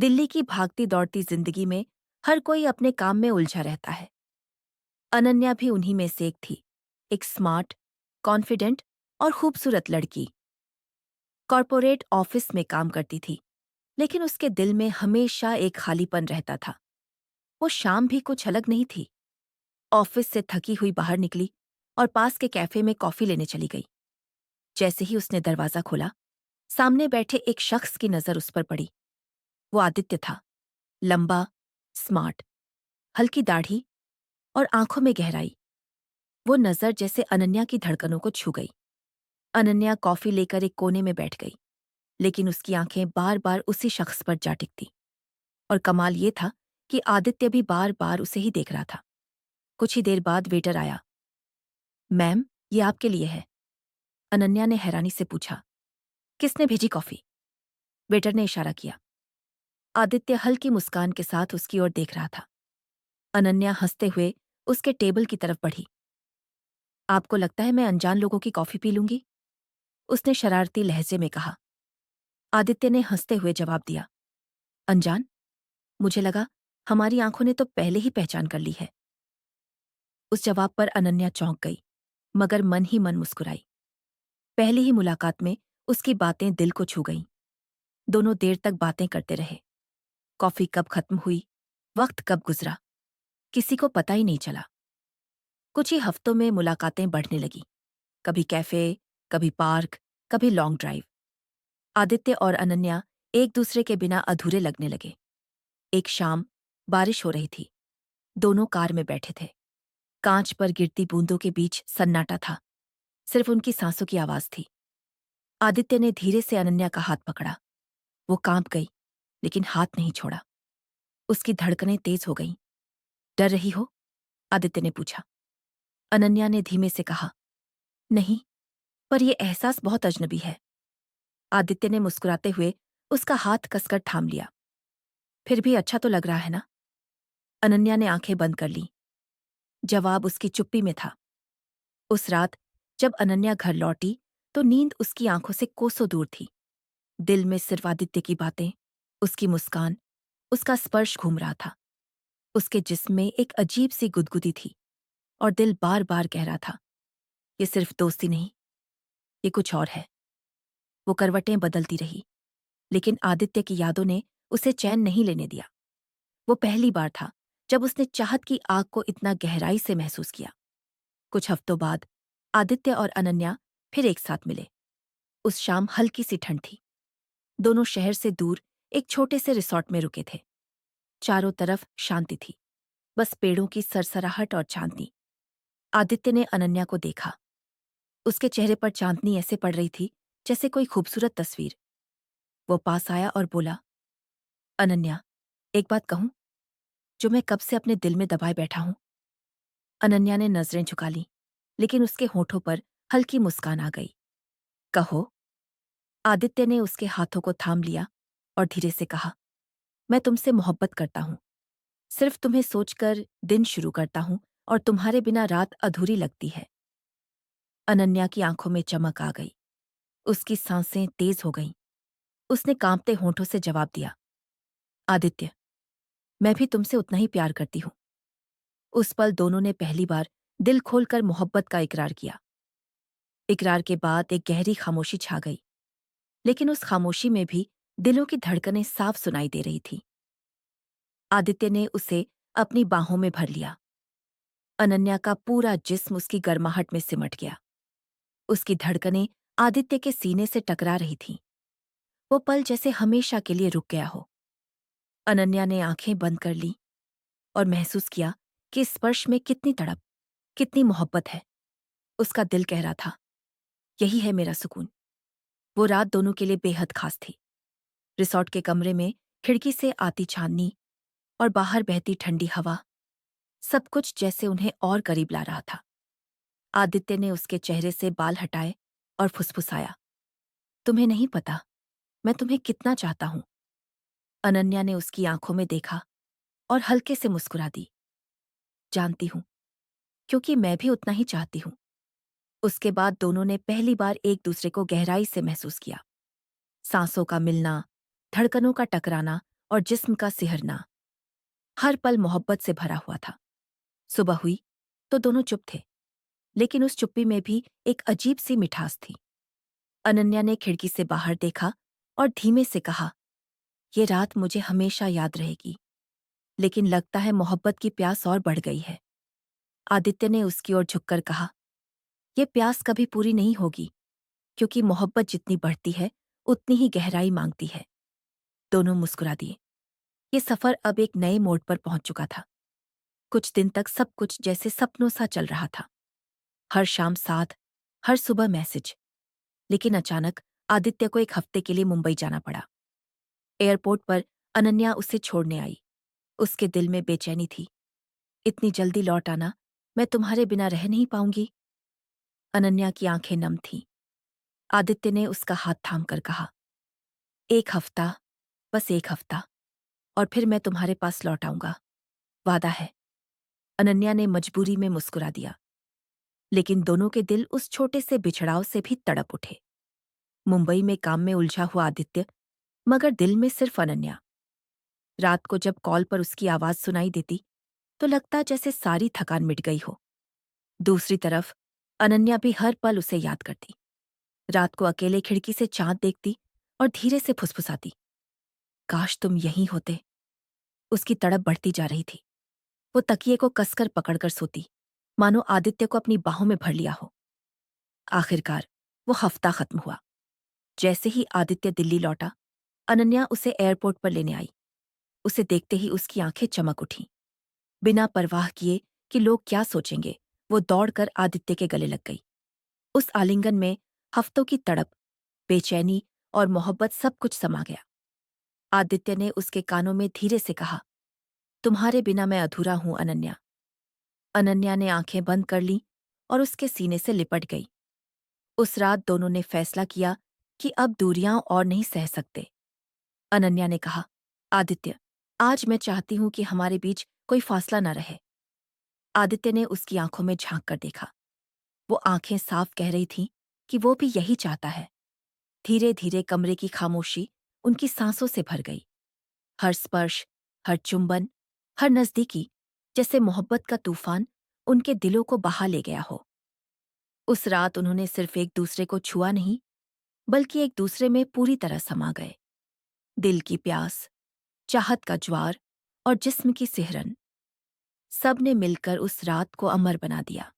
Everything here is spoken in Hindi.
दिल्ली की भागती दौड़ती जिंदगी में हर कोई अपने काम में उलझा रहता है। अनन्या भी उन्हीं में से एक थी। एक स्मार्ट, कॉन्फिडेंट और खूबसूरत लड़की। कॉरपोरेट ऑफिस में काम करती थी, लेकिन उसके दिल में हमेशा एक खालीपन रहता था। वो शाम भी कुछ अलग नहीं थी। ऑफिस से थकी हुई बाहर निकली और पास के कैफे में कॉफी लेने चली गई। जैसे ही उसने दरवाजा खोला, सामने बैठे एक शख्स की नजर उस पर पड़ी। वो आदित्य था। लंबा, स्मार्ट, हल्की दाढ़ी और आंखों में गहराई। वो नजर जैसे अनन्या की धड़कनों को छू गई। अनन्या कॉफी लेकर एक कोने में बैठ गई, लेकिन उसकी आंखें बार बार उसी शख्स पर जा टिकती। और कमाल ये था कि आदित्य भी बार बार उसे ही देख रहा था। कुछ ही देर बाद वेटर आया। मैम, ये आपके लिए है। अनन्या ने हैरानी से पूछा, किसने भेजी कॉफी? वेटर ने इशारा किया। आदित्य हल्की मुस्कान के साथ उसकी ओर देख रहा था। अनन्या हंसते हुए उसके टेबल की तरफ बढ़ी। आपको लगता है मैं अनजान लोगों की कॉफी पी लूंगी? उसने शरारती लहजे में कहा। आदित्य ने हंसते हुए जवाब दिया, अनजान? मुझे लगा हमारी आंखों ने तो पहले ही पहचान कर ली है। उस जवाब पर अनन्या चौंक गई, मगर मन ही मन मुस्कुराई। पहली ही मुलाकात में उसकी बातें दिल को छू गईं। दोनों देर तक बातें करते रहे। कॉफी कब खत्म हुई, वक्त कब गुजरा, किसी को पता ही नहीं चला। कुछ ही हफ्तों में मुलाकातें बढ़ने लगी। कभी कैफे, कभी पार्क, कभी लॉन्ग ड्राइव। आदित्य और अनन्या एक दूसरे के बिना अधूरे लगने लगे। एक शाम बारिश हो रही थी। दोनों कार में बैठे थे। कांच पर गिरती बूंदों के बीच सन्नाटा था। सिर्फ उनकी सांसों की आवाज थी। आदित्य ने धीरे से अनन्या का हाथ पकड़ा। वो कांप गई, लेकिन हाथ नहीं छोड़ा। उसकी धड़कनें तेज हो गईं। डर रही हो? आदित्य ने पूछा। अनन्या ने धीमे से कहा, नहीं, पर यह एहसास बहुत अजनबी है। आदित्य ने मुस्कुराते हुए उसका हाथ कसकर थाम लिया। फिर भी अच्छा तो लग रहा है ना? अनन्या ने आंखें बंद कर लीं। जवाब उसकी चुप्पी में था। उस रात जब अनन्या घर लौटी, तो नींद उसकी आंखों से कोसों दूर थी। दिल में सिर्फ आदित्य की बातें, उसकी मुस्कान, उसका स्पर्श घूम रहा था। उसके जिस्म में एक अजीब सी गुदगुदी थी, और दिल बार बार कह रहा था, ये सिर्फ दोस्ती नहीं, ये कुछ और है। वो करवटें बदलती रही, लेकिन आदित्य की यादों ने उसे चैन नहीं लेने दिया। वो पहली बार था जब उसने चाहत की आग को इतना गहराई से महसूस किया। कुछ हफ्तों बाद आदित्य और अनन्या फिर एक साथ मिले। उस शाम हल्की सी ठंड थी। दोनों शहर से दूर एक छोटे से रिसॉर्ट में रुके थे। चारों तरफ शांति थी, बस पेड़ों की सरसराहट और चांदनी। आदित्य ने अनन्या को देखा। उसके चेहरे पर चांदनी ऐसे पड़ रही थी जैसे कोई खूबसूरत तस्वीर। वो पास आया और बोला, अनन्या, एक बात कहूं, जो मैं कब से अपने दिल में दबाए बैठा हूं। अनन्या ने नजरें झुका लीं, लेकिन उसके होठों पर हल्की मुस्कान आ गई। कहो। आदित्य ने उसके हाथों को थाम लिया और धीरे से कहा, मैं तुमसे मोहब्बत करता हूं। सिर्फ तुम्हें सोचकर दिन शुरू करता हूं, और तुम्हारे बिना रात अधूरी लगती है। अनन्या की आंखों में चमक आ गई। उसकी सांसें तेज हो गईं। उसने कांपते होठों से जवाब दिया, आदित्य, मैं भी तुमसे उतना ही प्यार करती हूं। उस पल दोनों ने पहली बार दिल खोलकर मोहब्बत का इकरार किया। इकरार के बाद एक गहरी खामोशी छा गई, लेकिन उस खामोशी में भी दिलों की धड़कनें साफ सुनाई दे रही थी। आदित्य ने उसे अपनी बाहों में भर लिया। अनन्या का पूरा जिस्म उसकी गर्माहट में सिमट गया। उसकी धड़कनें आदित्य के सीने से टकरा रही थीं। वो पल जैसे हमेशा के लिए रुक गया हो। अनन्या ने आंखें बंद कर लीं और महसूस किया कि इस स्पर्श में कितनी तड़प, कितनी मोहब्बत है। उसका दिल कह रहा था, यही है मेरा सुकून। वो रात दोनों के लिए बेहद खास थी। रिसॉर्ट के कमरे में खिड़की से आती चांदनी और बाहर बहती ठंडी हवा, सब कुछ जैसे उन्हें और करीब ला रहा था। आदित्य ने उसके चेहरे से बाल हटाए और फुसफुसाया, तुम्हें नहीं पता मैं तुम्हें कितना चाहता हूं। अनन्या ने उसकी आंखों में देखा और हल्के से मुस्कुरा दी। जानती हूं, क्योंकि मैं भी उतना ही चाहती हूं। उसके बाद दोनों ने पहली बार एक दूसरे को गहराई से महसूस किया। सांसों का मिलना, धड़कनों का टकराना और जिस्म का सिहरना हर पल मोहब्बत से भरा हुआ था। सुबह हुई तो दोनों चुप थे, लेकिन उस चुप्पी में भी एक अजीब सी मिठास थी। अनन्या ने खिड़की से बाहर देखा और धीमे से कहा, ये रात मुझे हमेशा याद रहेगी, लेकिन लगता है मोहब्बत की प्यास और बढ़ गई है। आदित्य ने उसकी ओर झुककर कहा, ये प्यास कभी पूरी नहीं होगी, क्योंकि मोहब्बत जितनी बढ़ती है उतनी ही गहराई मांगती है। दोनों मुस्कुरा दिए। ये सफर अब एक नए मोड़ पर पहुंच चुका था। कुछ दिन तक सब कुछ जैसे सपनों सा चल रहा था। हर शाम साथ, हर सुबह मैसेज। लेकिन अचानक आदित्य को एक हफ्ते के लिए मुंबई जाना पड़ा। एयरपोर्ट पर अनन्या उसे छोड़ने आई। उसके दिल में बेचैनी थी। इतनी जल्दी लौट आना, मैं तुम्हारे बिना रह नहीं पाऊंगी। अनन्या की आंखें नम थीं। आदित्य ने उसका हाथ थाम कर कहा, एक हफ्ता, बस एक हफ्ता, और फिर मैं तुम्हारे पास लौट आऊंगा, वादा है। अनन्या ने मजबूरी में मुस्कुरा दिया, लेकिन दोनों के दिल उस छोटे से बिछड़ाव से भी तड़प उठे। मुंबई में काम में उलझा हुआ आदित्य, मगर दिल में सिर्फ अनन्या। रात को जब कॉल पर उसकी आवाज सुनाई देती तो लगता जैसे सारी थकान मिट गई हो। दूसरी तरफ अनन्या भी हर पल उसे याद करती। रात को अकेले खिड़की से चांद देखती और धीरे से फुसफुसाती, काश तुम यहीं होते। उसकी तड़प बढ़ती जा रही थी। वो तकिए को कसकर पकड़कर सोती, मानो आदित्य को अपनी बाहों में भर लिया हो। आखिरकार वो हफ्ता खत्म हुआ। जैसे ही आदित्य दिल्ली लौटा, अनन्या उसे एयरपोर्ट पर लेने आई। उसे देखते ही उसकी आंखें चमक उठीं। बिना परवाह किए कि लोग क्या सोचेंगे, वो दौड़कर आदित्य के गले लग गई। उस आलिंगन में हफ्तों की तड़प, बेचैनी और मोहब्बत सब कुछ समा गया। आदित्य ने उसके कानों में धीरे से कहा, तुम्हारे बिना मैं अधूरा हूं अनन्या। अनन्या ने आंखें बंद कर लीं और उसके सीने से लिपट गई। उस रात दोनों ने फैसला किया कि अब दूरियां और नहीं सह सकते। अनन्या ने कहा, आदित्य, आज मैं चाहती हूं कि हमारे बीच कोई फासला न रहे। आदित्य ने उसकी आंखों में झांक कर देखा। वो आंखें साफ कह रही थीं कि वो भी यही चाहता है। धीरे धीरे कमरे की खामोशी उनकी सांसों से भर गई। हर स्पर्श, हर चुंबन, हर नजदीकी, जैसे मोहब्बत का तूफान उनके दिलों को बहा ले गया हो। उस रात उन्होंने सिर्फ एक दूसरे को छुआ नहीं, बल्कि एक दूसरे में पूरी तरह समा गए। दिल की प्यास, चाहत का ज्वार और जिस्म की सिहरन, सब ने मिलकर उस रात को अमर बना दिया।